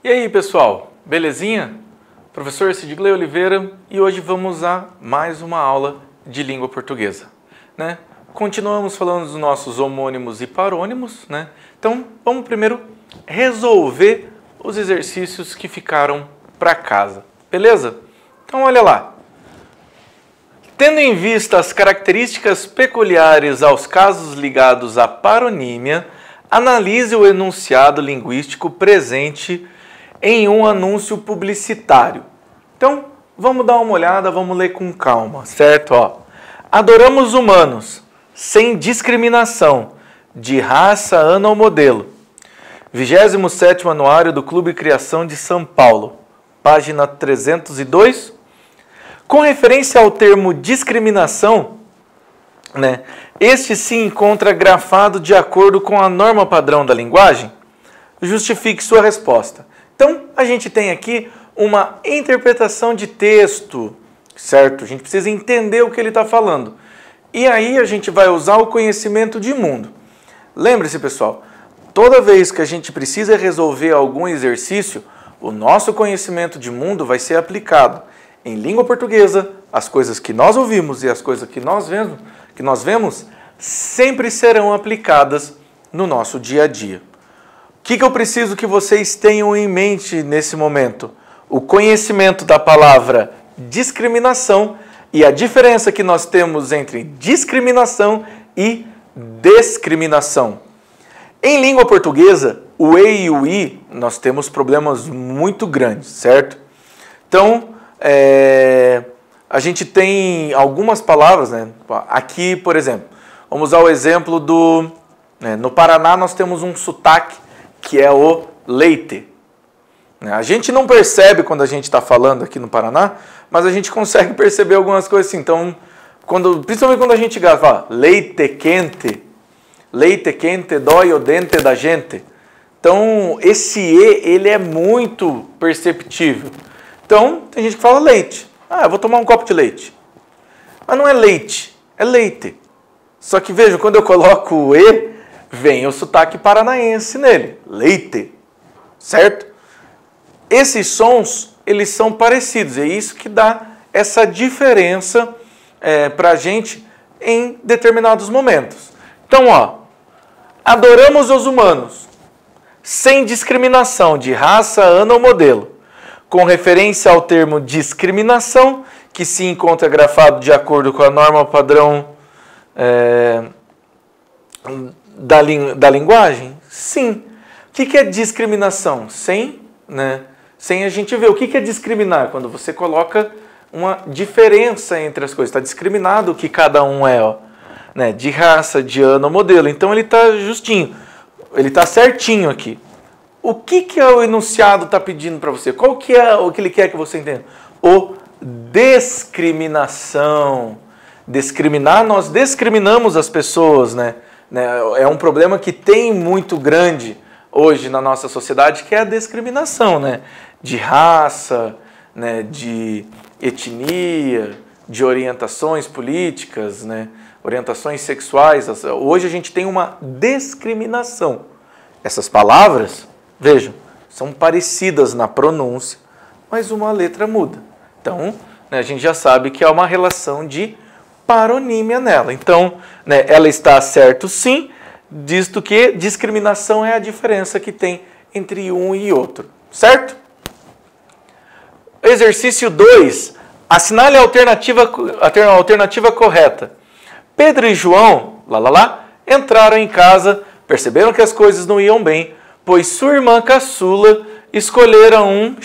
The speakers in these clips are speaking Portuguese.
E aí, pessoal, belezinha? Professor Sidgley Oliveira e hoje vamos a mais uma aula de língua portuguesa, né? Continuamos falando dos nossos homônimos e parônimos, né? Então, vamos primeiro resolver os exercícios que ficaram para casa, beleza? Então, olha lá. Tendo em vista as características peculiares aos casos ligados à paronímia, analise o enunciado linguístico presente em um anúncio publicitário. Então, vamos dar uma olhada, vamos ler com calma, certo? Ó, adoramos humanos, sem discriminação, de raça, ano ou modelo. 27º Anuário do Clube Criação de São Paulo, página 302. Com referência ao termo discriminação, né, este se encontra grafado de acordo com a norma padrão da linguagem? Justifique sua resposta. Então, a gente tem aqui uma interpretação de texto, certo? A gente precisa entender o que ele está falando. E aí a gente vai usar o conhecimento de mundo. Lembre-se, pessoal, toda vez que a gente precisa resolver algum exercício, o nosso conhecimento de mundo vai ser aplicado em língua portuguesa. As coisas que nós ouvimos e as coisas que nós vemos sempre serão aplicadas no nosso dia a dia. O que eu preciso que vocês tenham em mente nesse momento? O conhecimento da palavra discriminação e a diferença que nós temos entre discriminação e discriminação. Em língua portuguesa, o E e o I, nós temos problemas muito grandes, certo? Então, a gente tem algumas palavras, né? Aqui, por exemplo, vamos usar o exemplo do... no Paraná nós temos um sotaque que é o leite. A gente não percebe quando a gente está falando aqui no Paraná, mas a gente consegue perceber algumas coisas assim. Então, principalmente quando a gente fala leite quente dói o dente da gente. Então, esse E, ele é muito perceptível. Então, tem gente que fala leite. Ah, eu vou tomar um copo de leite. Mas não é leite, é leite. Só que veja, quando eu coloco o E, vem o sotaque paranaense nele. Leite. Certo? Esses sons, eles são parecidos. É isso que dá essa diferença para a gente em determinados momentos. Então, ó, adoramos os humanos, sem discriminação de raça, ano ou modelo. Com referência ao termo discriminação, que se encontra grafado de acordo com a norma padrão da linguagem? Sim. O que é discriminação? Sem a gente ver. O que é discriminar? Quando você coloca uma diferença entre as coisas. Está discriminado o que cada um é, ó, né? De raça, de ano ou modelo. Então ele está justinho. Ele está certinho aqui. O que o enunciado está pedindo para você? Qual que é o que ele quer que você entenda? O discriminação. Discriminar, nós discriminamos as pessoas, né? É um problema que tem muito grande hoje na nossa sociedade, que é a discriminação, né? De raça, né? De etnia, de orientações políticas, né? Orientações sexuais. Hoje a gente tem uma discriminação. Essas palavras, vejam, são parecidas na pronúncia, mas uma letra muda. Então, né, a gente já sabe que há uma relação de paronímia nela. Então, né, ela está certo sim, visto que discriminação é a diferença que tem entre um e outro. Certo? Exercício 2. Assinale a alternativa correta. Pedro e João, entraram em casa, perceberam que as coisas não iam bem, pois sua irmã caçula escolhera um,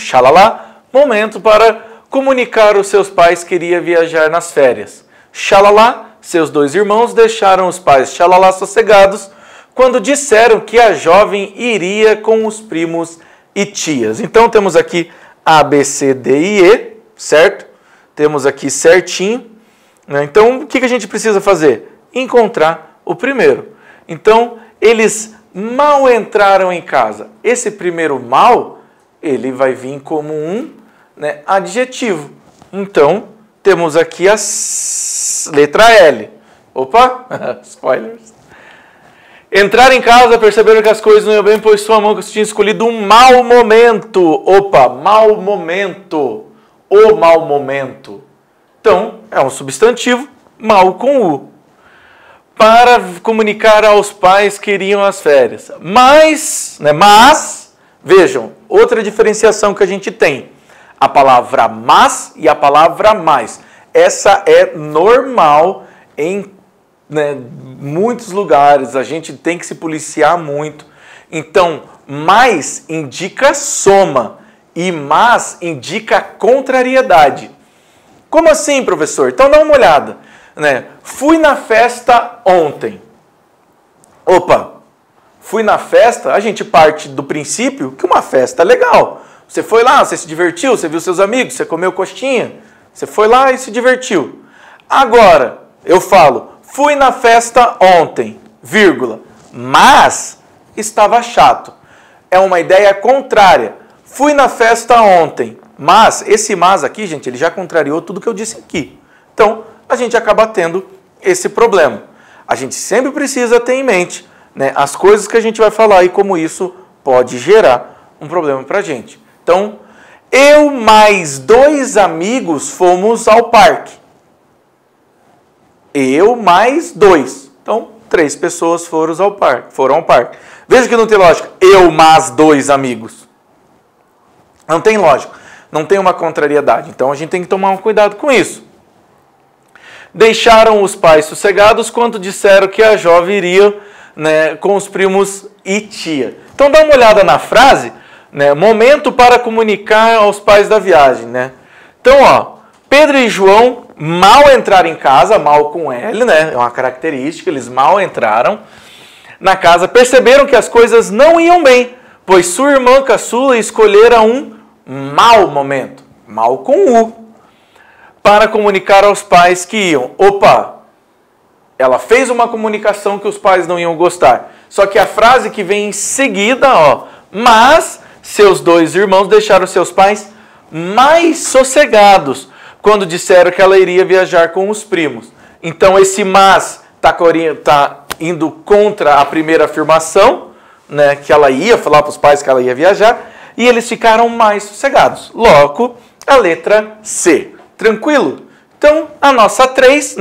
momento para comunicar aos seus pais que iria viajar nas férias. Seus dois irmãos deixaram os pais sossegados quando disseram que a jovem iria com os primos e tias. Então temos aqui A, B, C, D e E, certo? Temos aqui certinho. Então, o que a gente precisa fazer? Encontrar o primeiro. Então, eles mal entraram em casa. Esse primeiro mal, ele vai vir como um, né, adjetivo. Então, temos aqui a letra L. Opa, spoilers. Entrar em casa, perceberam que as coisas não iam bem, pois sua mão tinha escolhido um mau momento. Opa, mau momento. O mau momento. Então, é um substantivo, mau com U. Para comunicar aos pais que iriam às férias. Mas, vejam, outra diferenciação que a gente tem. A palavra mas e a palavra mais. Essa é normal em muitos lugares. A gente tem que se policiar muito. Então, mais indica soma e mas indica contrariedade. Como assim, professor? Então dá uma olhada. Fui na festa ontem. Opa, fui na festa, a gente parte do princípio que uma festa é legal. Você foi lá, você se divertiu, você viu seus amigos, você comeu coxinha, você foi lá e se divertiu. Agora, eu falo, fui na festa ontem, vírgula, mas estava chato. É uma ideia contrária. Fui na festa ontem, mas, esse mas aqui, gente, ele já contrariou tudo que eu disse aqui. Então, a gente acaba tendo esse problema. A gente sempre precisa ter em mente as coisas que a gente vai falar e como isso pode gerar um problema para a gente. Então, eu mais 2 amigos fomos ao parque. Eu mais 2. Então, 3 pessoas foram ao parque. Veja que não tem lógica. Eu mais 2 amigos. Não tem lógica. Não tem uma contrariedade. Então, a gente tem que tomar um cuidado com isso. Deixaram os pais sossegados quando disseram que a jovem iria com os primos e tia. Então, dá uma olhada na frase. Momento para comunicar aos pais da viagem. Então, Pedro e João mal entraram em casa, mal com L, é uma característica, eles mal entraram na casa, perceberam que as coisas não iam bem, pois sua irmã caçula escolhera um mau momento, mal com U, para comunicar aos pais que iam. Opa, ela fez uma comunicação que os pais não iam gostar, só que a frase que vem em seguida, mas seus 2 irmãos deixaram seus pais mais sossegados quando disseram que ela iria viajar com os primos. Então, esse mas está indo contra a primeira afirmação, que ela ia falar para os pais que ela ia viajar, e eles ficaram mais sossegados. Logo, a letra C. Tranquilo? Então, a nossa 3,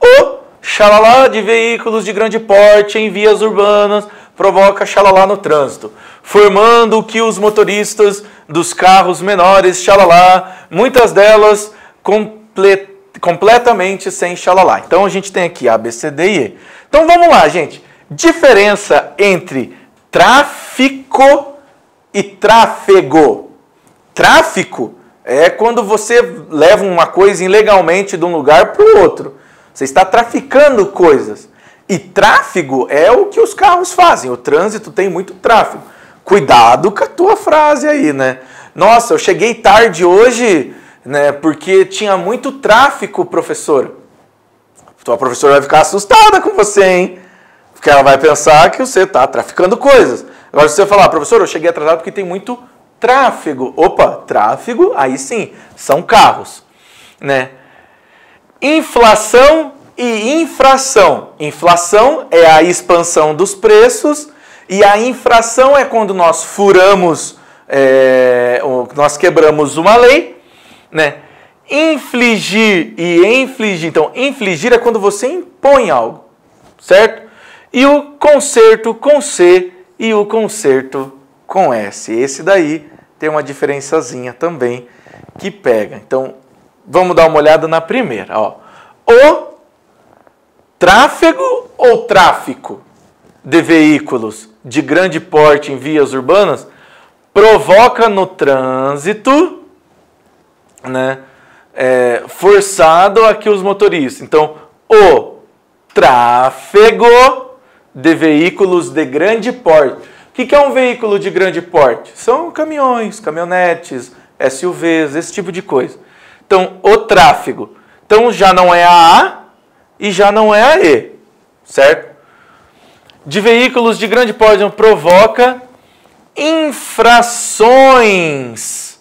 o xalalá de veículos de grande porte em vias urbanas provoca xalalá no trânsito, formando que os motoristas dos carros menores, xalalá, muitas delas completamente sem xalalá. Então, a gente tem aqui A, B, C, D e E. Então, vamos lá, gente. Diferença entre tráfico e tráfego. Tráfico é quando você leva uma coisa ilegalmente de um lugar para o outro. Você está traficando coisas. E tráfego é o que os carros fazem. O trânsito tem muito tráfego. Cuidado com a tua frase aí, Nossa, eu cheguei tarde hoje, porque tinha muito tráfego, professora. Tua professora vai ficar assustada com você, hein? Porque ela vai pensar que você está traficando coisas. Agora, se você falar, professor, eu cheguei atrasado porque tem muito tráfego. Opa, tráfego, aí sim, são carros. Inflação e infração. Inflação é a expansão dos preços e a infração é quando nós furamos, nós quebramos uma lei. Infligir e infligir. Então, infligir é quando você impõe algo, certo? E o concerto com C e o concerto com S. Esse daí tem uma diferençazinha também que pega. Então, vamos dar uma olhada na primeira. O tráfego ou tráfico de veículos de grande porte em vias urbanas provoca no trânsito, forçado a que os motoristas. Então, o tráfego de veículos de grande porte. O que é um veículo de grande porte? São caminhões, caminhonetes, SUVs, esse tipo de coisa. Então, o tráfego. Então, já não é a A e já não é a E, certo? De veículos de grande porte provoca infrações,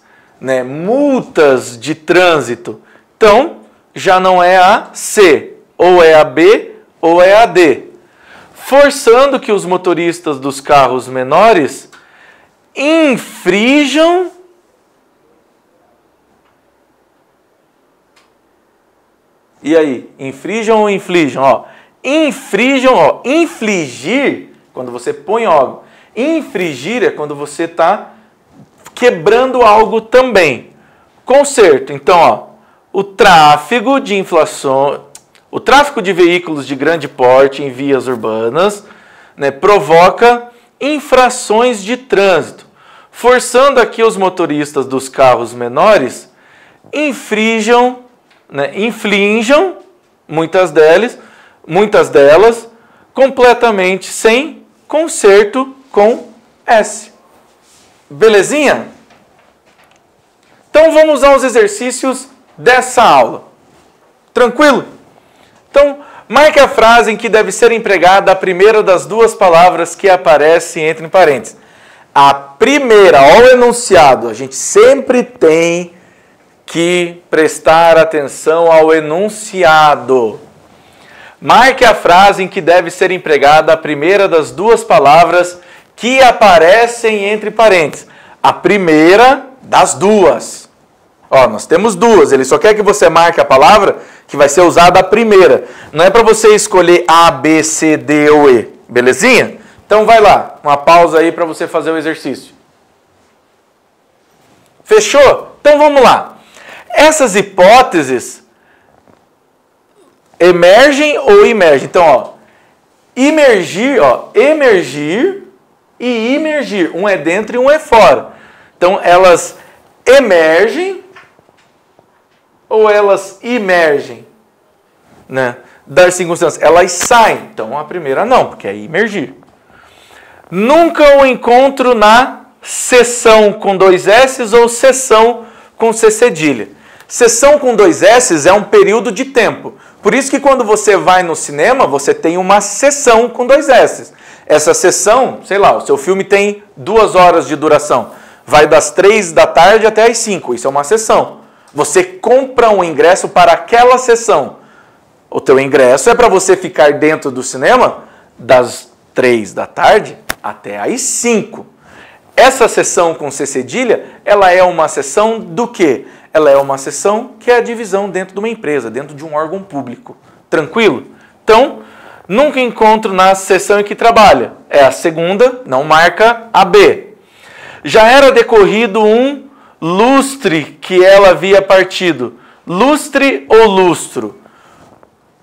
multas de trânsito. Então, já não é a C, ou é a B ou é a D. forçando que os motoristas dos carros menores infrijam e aí, infrijam ou inflijam? Ó, infrijam, ó, infligir, quando você põe algo. Infringir é quando você está quebrando algo também. Conserto, então, ó, o tráfego de veículos de grande porte em vias urbanas, né, provoca infrações de trânsito, forçando aqui os motoristas dos carros menores inflijam, muitas delas, completamente sem conserto com S. Belezinha? Então vamos aos exercícios dessa aula. Tranquilo? Então, marque a frase em que deve ser empregada a primeira das duas palavras que aparece entre parênteses. A primeira, ó, o enunciado, a gente sempre tem que prestar atenção ao enunciado. Marque a frase em que deve ser empregada a primeira das duas palavras que aparecem entre parênteses. A primeira das duas. Ó, nós temos duas, ele só quer que você marque a palavra que vai ser usada a primeira. Não é para você escolher A, B, C, D ou E. Belezinha? Então vai lá, uma pausa aí para você fazer o exercício. Fechou? Então vamos lá. Essas hipóteses emergem ou imergem. Então, ó, emergir e imergir. Um é dentro e um é fora. Então, elas emergem ou elas imergem, né? Das circunstâncias, elas saem. Então, a primeira não, porque é imergir. Nunca o encontro na seção com dois S ou seção com C cedilha. Seção com dois S é um período de tempo. Por isso que quando você vai no cinema, você tem uma sessão com dois S. Essa sessão, sei lá, o seu filme tem 2 horas de duração. Vai das 3 da tarde até as 5. Isso é uma sessão. Você compra um ingresso para aquela sessão. O teu ingresso é para você ficar dentro do cinema das 3 da tarde até as 5. Essa sessão com C cedilha, ela é uma sessão do quê? Ela é uma sessão que é a divisão dentro de uma empresa, dentro de um órgão público. Tranquilo? Então, nunca encontro na sessão em que trabalha. É a segunda, não marca a B. Já era decorrido um lustre que ela havia partido. Lustre ou lustro?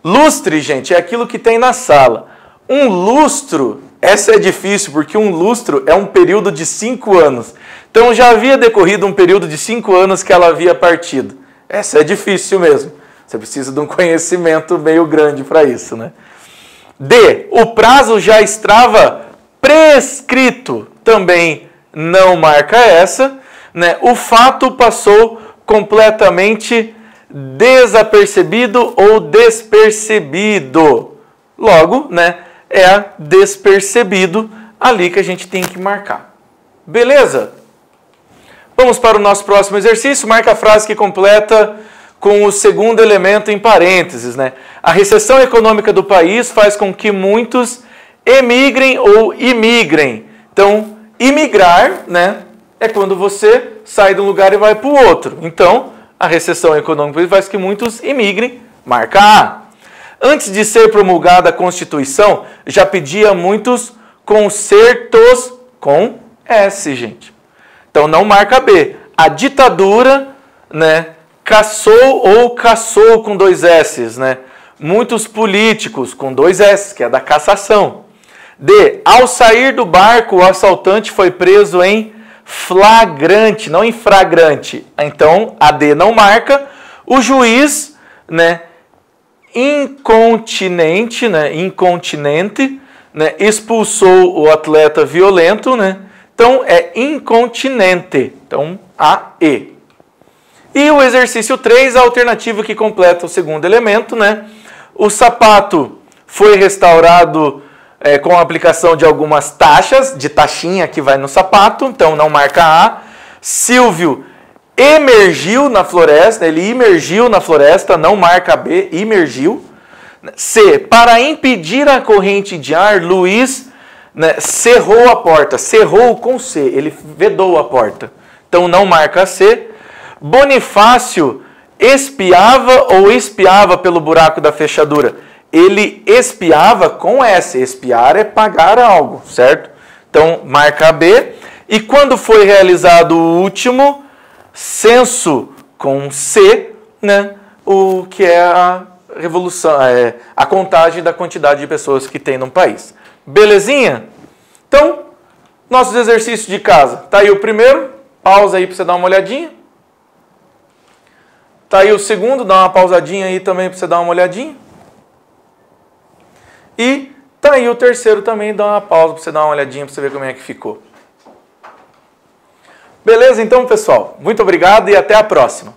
Lustre, gente, é aquilo que tem na sala. Um lustro, essa é difícil, porque um lustro é um período de 5 anos. Então já havia decorrido um período de 5 anos que ela havia partido. Essa é difícil mesmo. Você precisa de um conhecimento meio grande para isso, né? D. O prazo já estava prescrito. Também não marca essa, né? O fato passou completamente desapercebido ou despercebido. Logo, né? É despercebido ali que a gente tem que marcar. Beleza? Vamos para o nosso próximo exercício. Marca a frase que completa com o segundo elemento em parênteses, né? A recessão econômica do país faz com que muitos emigrem ou imigrem. Então, imigrar, né, é quando você sai de um lugar e vai para o outro. Então, a recessão econômica faz com que muitos imigrem. Marca A. Antes de ser promulgada a Constituição, já pedia muitos concertos com S, gente. Então, não marca B. A ditadura, né, caçou com 2 S, né? Muitos políticos com 2 S, que é da cassação. D. Ao sair do barco, o assaltante foi preso em flagrante, não em flagrante. Então, a D não marca. O juiz, né, incontinente, né, expulsou o atleta violento, né? Então, é incontinente. Então, A, E. E o exercício 3, a alternativa que completa o segundo elemento, né? O sapato foi restaurado com a aplicação de algumas taxas, de taxinha que vai no sapato, então não marca A. Silvio emergiu na floresta, ele imergiu na floresta, não marca B, imergiu. C. Para impedir a corrente de ar, Luiz, né, cerrou a porta. Cerrou com C. Ele vedou a porta. Então não marca C. Bonifácio espiava ou espiava pelo buraco da fechadura? Ele espiava com S. Espiar é pagar algo, certo? Então marca B. E quando foi realizado o último, censo com C, né? O que é a revolução, a contagem da quantidade de pessoas que tem num país. Belezinha? Então, nossos exercícios de casa. Tá aí o primeiro, pausa aí para você dar uma olhadinha. Tá aí o segundo, dá uma pausadinha aí também para você dar uma olhadinha. E tá aí o terceiro também, dá uma pausa para você dar uma olhadinha para você ver como é que ficou. Beleza então, pessoal? Muito obrigado e até a próxima.